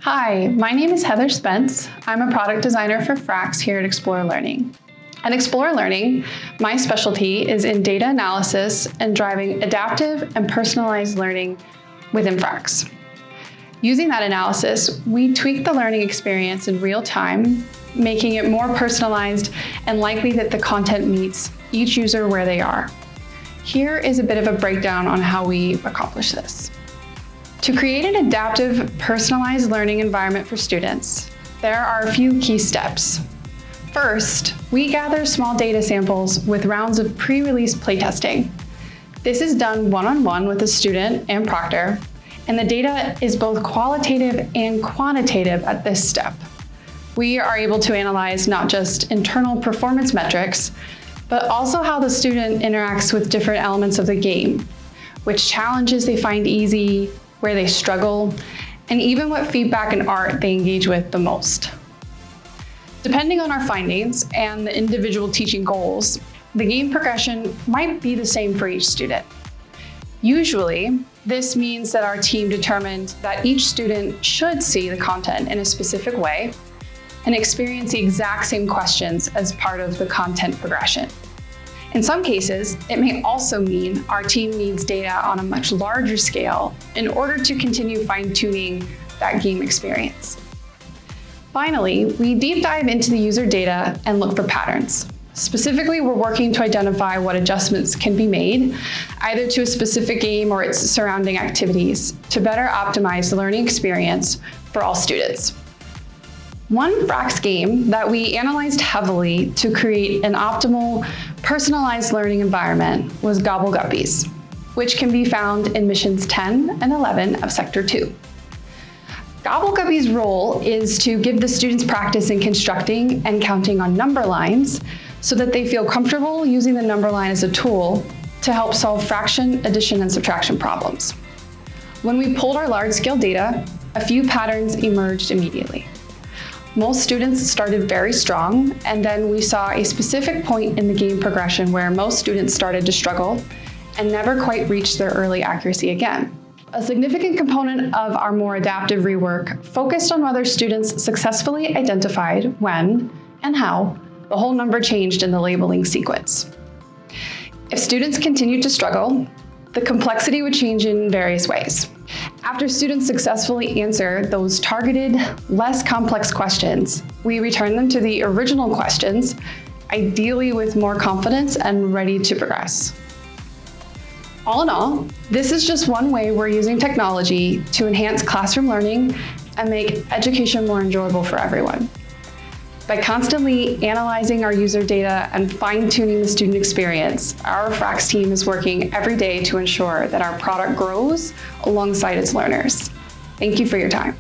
Hi, my name is Heather Spence. I'm a product designer for Frax here at Explore Learning. At Explore Learning, my specialty is in data analysis and driving adaptive and personalized learning within Frax. Using that analysis, we tweak the learning experience in real time, making it more personalized and likely that the content meets each user where they are. Here is a bit of a breakdown on how we accomplish this. To create an adaptive, personalized learning environment for students, there are a few key steps. First, we gather small data samples with rounds of pre-release playtesting. This is done one-on-one with a student and proctor, and the data is both qualitative and quantitative at this step. We are able to analyze not just internal performance metrics, but also how the student interacts with different elements of the game, which challenges they find easy, where they struggle, and even what feedback and art they engage with the most. Depending on our findings and the individual teaching goals, the game progression might be the same for each student. Usually, this means that our team determined that each student should see the content in a specific way and experience the exact same questions as part of the content progression. In some cases, it may also mean our team needs data on a much larger scale in order to continue fine-tuning that game experience. Finally, we deep dive into the user data and look for patterns. Specifically, we're working to identify what adjustments can be made, either to a specific game or its surrounding activities, to better optimize the learning experience for all students. One Frax game that we analyzed heavily to create an optimal, personalized learning environment was Gobble Guppies, which can be found in missions 10 and 11 of Sector 2. Gobble Guppies' role is to give the students practice in constructing and counting on number lines so that they feel comfortable using the number line as a tool to help solve fraction, addition, and subtraction problems. When we pulled our large-scale data, a few patterns emerged immediately. Most students started very strong, and then we saw a specific point in the game progression where most students started to struggle and never quite reached their early accuracy again. A significant component of our more adaptive rework focused on whether students successfully identified when and how the whole number changed in the labeling sequence. If students continued to struggle, the complexity would change in various ways. After students successfully answer those targeted, less complex questions, we return them to the original questions, ideally with more confidence and ready to progress. All in all, this is just one way we're using technology to enhance classroom learning and make education more enjoyable for everyone. By constantly analyzing our user data and fine-tuning the student experience, our Frax team is working every day to ensure that our product grows alongside its learners. Thank you for your time.